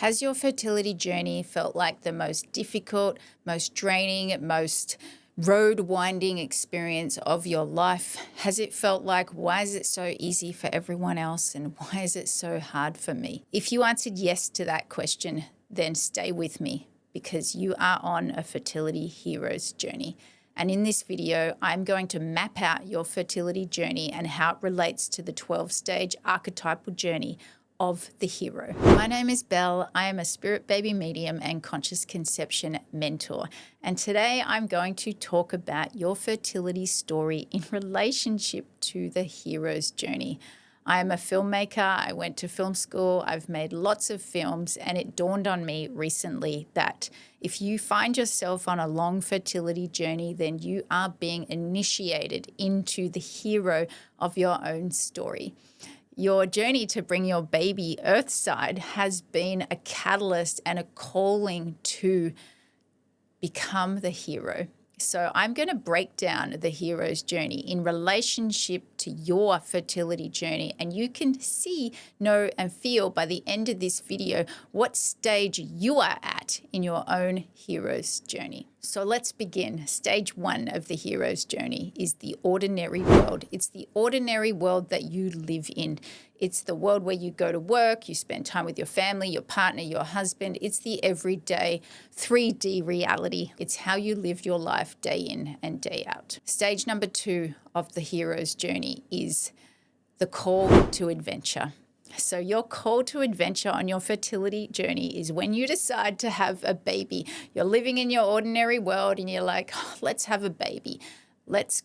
Has your fertility journey felt like the most difficult, most draining, most road winding experience of your life? Has it felt like, why is it so easy for everyone else and why is it so hard for me? If you answered yes to that question, then stay with me because you are on a fertility hero's journey. And in this video, I'm going to map out your fertility journey and how it relates to the 12-stage archetypal journey of the hero. My name is Belle. I am a spirit baby medium and conscious conception mentor. And today I'm going to talk about your fertility story in relationship to the hero's journey. I am a filmmaker. I went to film school. I've made lots of films, and it dawned on me recently that if you find yourself on a long fertility journey, then you are being initiated into the hero of your own story. Your journey to bring your baby earthside has been a catalyst and a calling to become the hero. So I'm going to break down the hero's journey in relationship to your fertility journey, and you can see, know, and feel by the end of this video what stage you are at in your own hero's journey. So let's begin. Stage 1 of the hero's journey is the ordinary world. It's the ordinary world that you live in. It's the world where you go to work, you spend time with your family, your partner, your husband. It's the everyday 3D reality. It's how you live your life day in and day out. Stage number 2 of the hero's journey is the call to adventure. So your call to adventure on your fertility journey is when you decide to have a baby. You're living in your ordinary world and you're like, oh, let's have a baby. Let's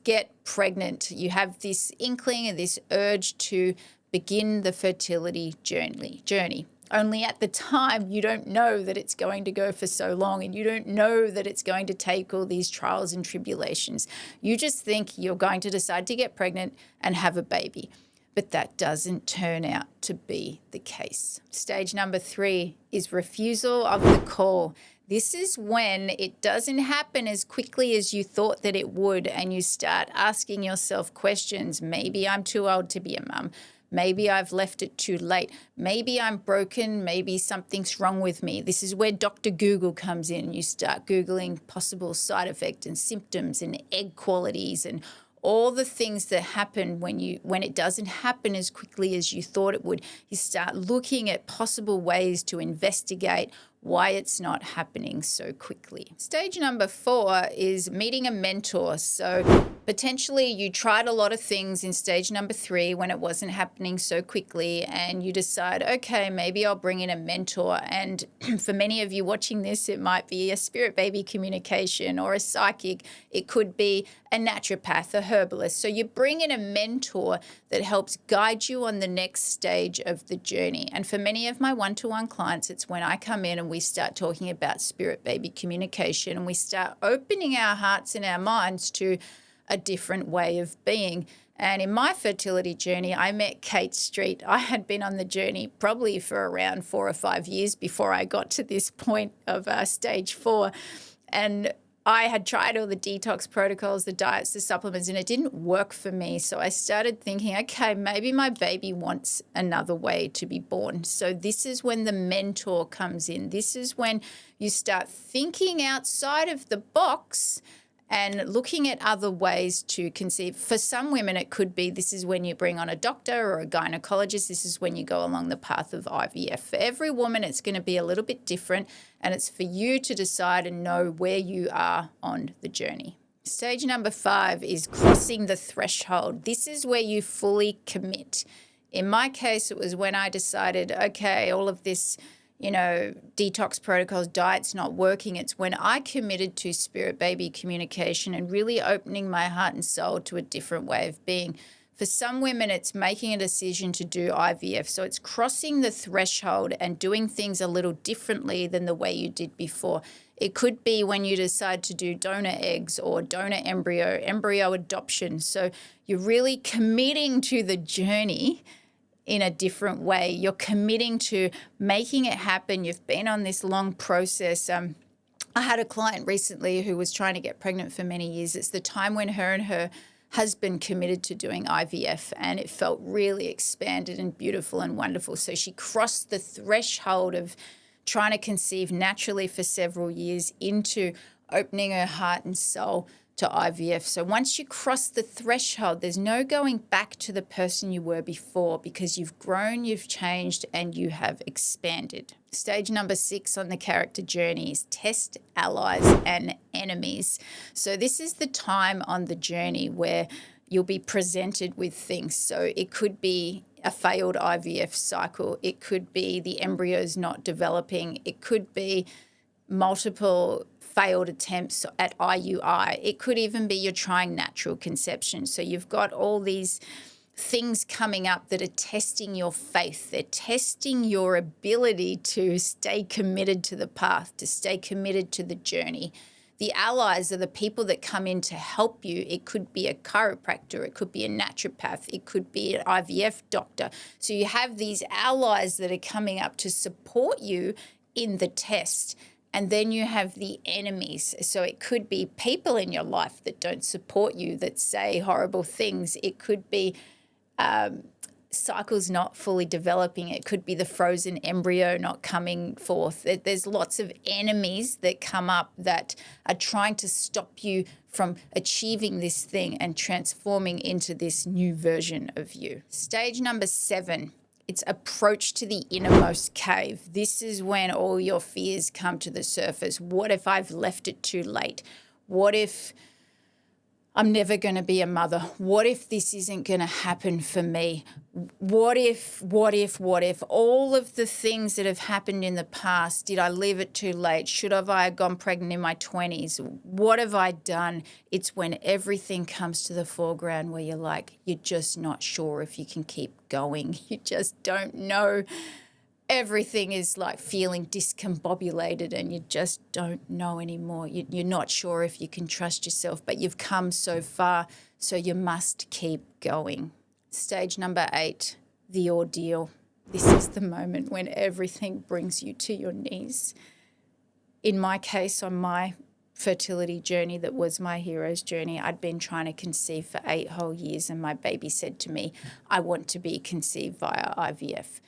get pregnant. You have this inkling and this urge to begin the fertility journey. Only at the time, you don't know that it's going to go for so long, and you don't know that it's going to take all these trials and tribulations. You just think you're going to decide to get pregnant and have a baby. But that doesn't turn out to be the case. Stage number 3 is refusal of the call. This is when it doesn't happen as quickly as you thought that it would, and you start asking yourself questions. Maybe I'm too old to be a mum. Maybe I've left it too late. Maybe I'm broken. Maybe something's wrong with me. This is where Dr. Google comes in. You start Googling possible side effects and symptoms and egg qualities and all the things that happen when it doesn't happen as quickly as you thought it would. You start looking at possible ways to investigate why it's not happening so quickly. Stage number 4 is meeting a mentor. So potentially you tried a lot of things in stage number 3 when it wasn't happening so quickly, and you decide, okay, maybe I'll bring in a mentor. And for many of you watching this, it might be a spirit baby communication or a psychic. It could be a naturopath, a herbalist. So you bring in a mentor that helps guide you on the next stage of the journey. And for many of my one-to-one clients, it's when I come in and we start talking about spirit baby communication, and we start opening our hearts and our minds to a different way of being. And in my fertility journey, I met Kate Street. I had been on the journey probably for around 4 or 5 years before I got to this point of stage 4. And I had tried all the detox protocols, the diets, the supplements, and it didn't work for me. So I started thinking, okay, maybe my baby wants another way to be born. So this is when the mentor comes in. This is when you start thinking outside of the box and looking at other ways to conceive. For some women, it could be this is when you bring on a doctor or a gynecologist. This is when you go along the path of IVF. For every woman, it's going to be a little bit different, and it's for you to decide and know where you are on the journey. Stage number 5 is crossing the threshold. This is where you fully commit. In my case, it was when I decided, okay, all of this detox protocols, diets not working. It's when I committed to spirit baby communication and really opening my heart and soul to a different way of being. For some women, it's making a decision to do IVF. So it's crossing the threshold and doing things a little differently than the way you did before. It could be when you decide to do donor eggs or donor embryo adoption. So you're really committing to the journey in a different way. You're committing to making it happen. You've been on this long process. I had a client recently who was trying to get pregnant for many years. It's the time when her and her husband committed to doing IVF, and it felt really expanded and beautiful and wonderful. So she crossed the threshold of trying to conceive naturally for several years into opening her heart and soul to IVF. So once you cross the threshold, there's no going back to the person you were before, because you've grown, you've changed, and you have expanded. Stage number 6 on the character journey is test allies and enemies. So this is the time on the journey where you'll be presented with things. So it could be a failed IVF cycle. It could be the embryos not developing. It could be multiple failed attempts at IUI. It could even be you're trying natural conception. So you've got all these things coming up that are testing your faith. They're testing your ability to stay committed to the path, to stay committed to the journey. The allies are the people that come in to help you. It could be a chiropractor, it could be a naturopath, it could be an IVF doctor. So you have these allies that are coming up to support you in the test. And then you have the enemies. So it could be people in your life that don't support you, that say horrible things. It could be cycles not fully developing. It could be the frozen embryo not coming forth. There's lots of enemies that come up that are trying to stop you from achieving this thing and transforming into this new version of you. Stage number 7. It's approach to the innermost cave. This is when all your fears come to the surface. What if I've left it too late? What if I'm never going to be a mother? What if this isn't going to happen for me? What if? All of the things that have happened in the past, did I leave it too late? Should have I gone pregnant in my 20s? What have I done? It's when everything comes to the foreground where you're like, you're just not sure if you can keep going. You just don't know. Everything is like feeling discombobulated and you just don't know anymore. You're not sure if you can trust yourself, but you've come so far, so you must keep going. Stage number 8, the ordeal. This is the moment when everything brings you to your knees. In my case, on my fertility journey that was my hero's journey, I'd been trying to conceive for 8 whole years, and my baby said to me, I want to be conceived via IVF.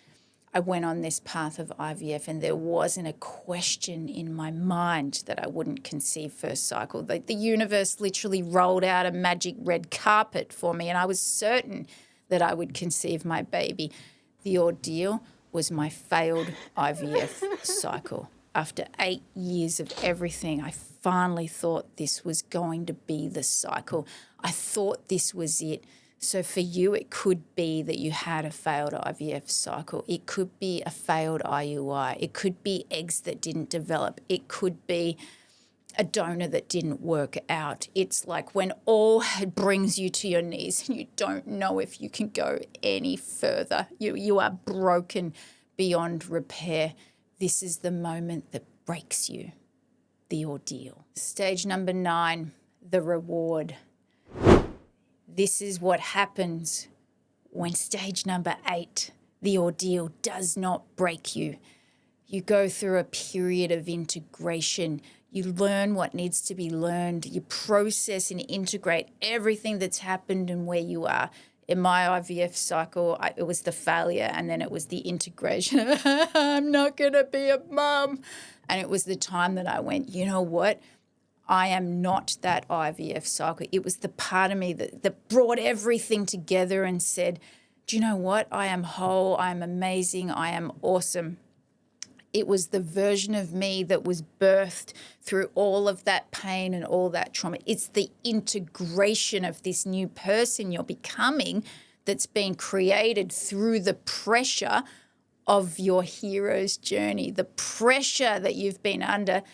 I went on this path of IVF and there wasn't a question in my mind that I wouldn't conceive first cycle. The universe literally rolled out a magic red carpet for me and I was certain that I would conceive my baby. The ordeal was my failed IVF cycle. After 8 years of everything, I finally thought this was going to be the cycle. I thought this was it. So for you, it could be that you had a failed IVF cycle. It could be a failed IUI. It could be eggs that didn't develop. It could be a donor that didn't work out. It's like when all brings you to your knees and you don't know if you can go any further. You are broken beyond repair. This is the moment that breaks you, the ordeal. Stage number 9, the reward. This is what happens when stage number 8, the ordeal, does not break you. You go through a period of integration. You learn what needs to be learned. You process and integrate everything that's happened and where you are. In my IVF cycle, it was the failure and then it was the integration. I'm not going to be a mum. And it was the time that I went, you know what? I am not that IVF cycle. It was the part of me that brought everything together and said, do you know what? I am whole. I am amazing. I am awesome. It was the version of me that was birthed through all of that pain and all that trauma. It's the integration of this new person you're becoming that's been created through the pressure of your hero's journey, the pressure that you've been under.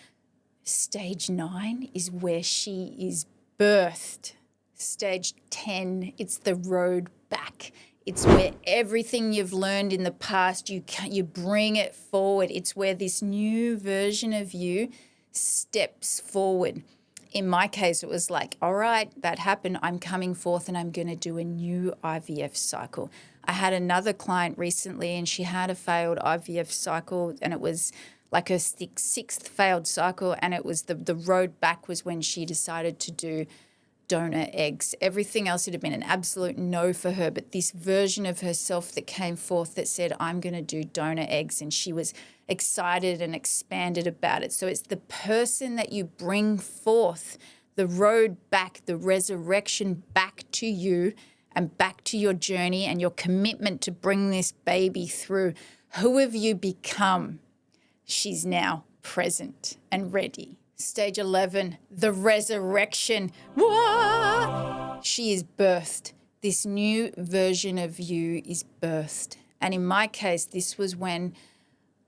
Stage 9 is where she is birthed. Stage 10, it's the road back. It's where everything you've learned in the past, you bring it forward. It's where this new version of you steps forward. In my case, it was like, all right, that happened. I'm coming forth and I'm going to do a new IVF cycle. I had another client recently and she had a failed IVF cycle and it was like her 6th failed cycle, and it was the road back was when she decided to do donor eggs. Everything else would have been an absolute no for her, but this version of herself that came forth that said, I'm going to do donor eggs, and she was excited and expanded about it. So it's the person that you bring forth, the road back, the resurrection back to you and back to your journey and your commitment to bring this baby through. Who have you become? She's now present and ready. Stage 11, the resurrection. Whoa! She is birthed. This new version of you is birthed. And in my case, this was when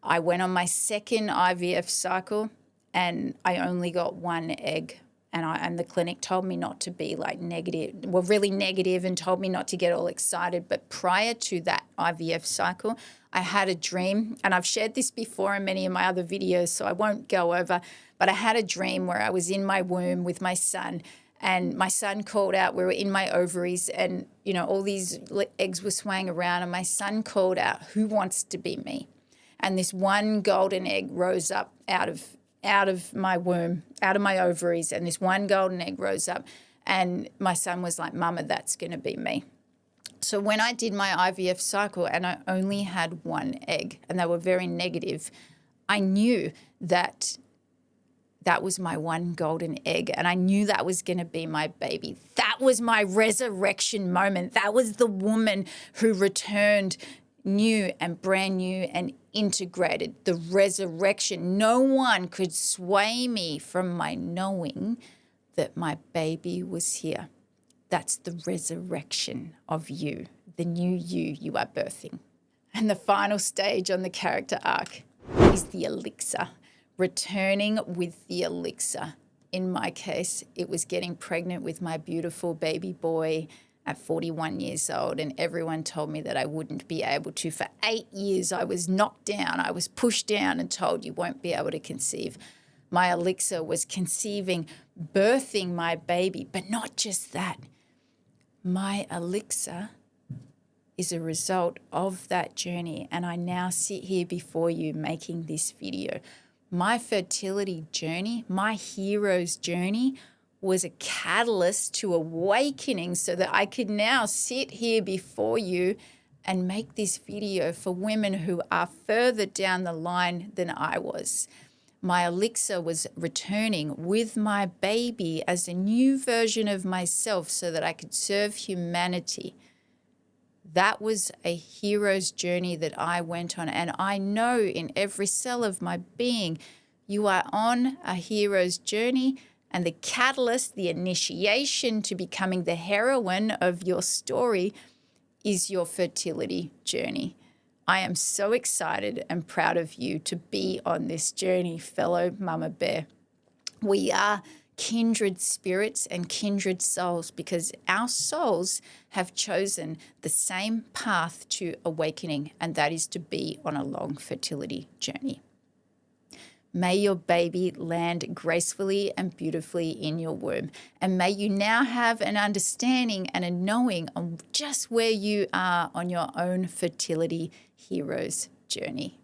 I went on my second IVF cycle and I only got one egg. And the clinic told me not to be like negative, well, really negative, and told me not to get all excited. But prior to that IVF cycle, I had a dream, and I've shared this before in many of my other videos, so I won't go over, but I had a dream where I was in my womb with my son, and my son called out. We were in my ovaries, and, all these eggs were swaying around, and my son called out, who wants to be me? And this one golden egg rose up out of my womb, out of my ovaries, and this one golden egg rose up, and my son was like, Mama, that's going to be me. So when I did my IVF cycle and I only had one egg and they were very negative, I knew that that was my one golden egg, and I knew that was going to be my baby. That was my resurrection moment. That was the woman who returned new and brand new and integrated. The resurrection. No one could sway me from my knowing that my baby was here. That's the resurrection of you, the new you are birthing. And the final stage on the character arc is the elixir, returning with the elixir. In my case, it was getting pregnant with my beautiful baby boy at 41 years old, and everyone told me that I wouldn't be able to. For 8 years, I was knocked down. I was pushed down and told you won't be able to conceive. My elixir was conceiving, birthing my baby, but not just that. My elixir is a result of that journey, and I now sit here before you making this video. My fertility journey, my hero's journey, was a catalyst to awakening so that I could now sit here before you and make this video for women who are further down the line than I was. My elixir was returning with my baby as a new version of myself so that I could serve humanity. That was a hero's journey that I went on, and I know in every cell of my being, you are on a hero's journey, and the catalyst, the initiation to becoming the heroine of your story is your fertility journey. I am so excited and proud of you to be on this journey, fellow Mama Bear. We are kindred spirits and kindred souls because our souls have chosen the same path to awakening, and that is to be on a long fertility journey. May your baby land gracefully and beautifully in your womb. And may you now have an understanding and a knowing on just where you are on your own fertility hero's journey.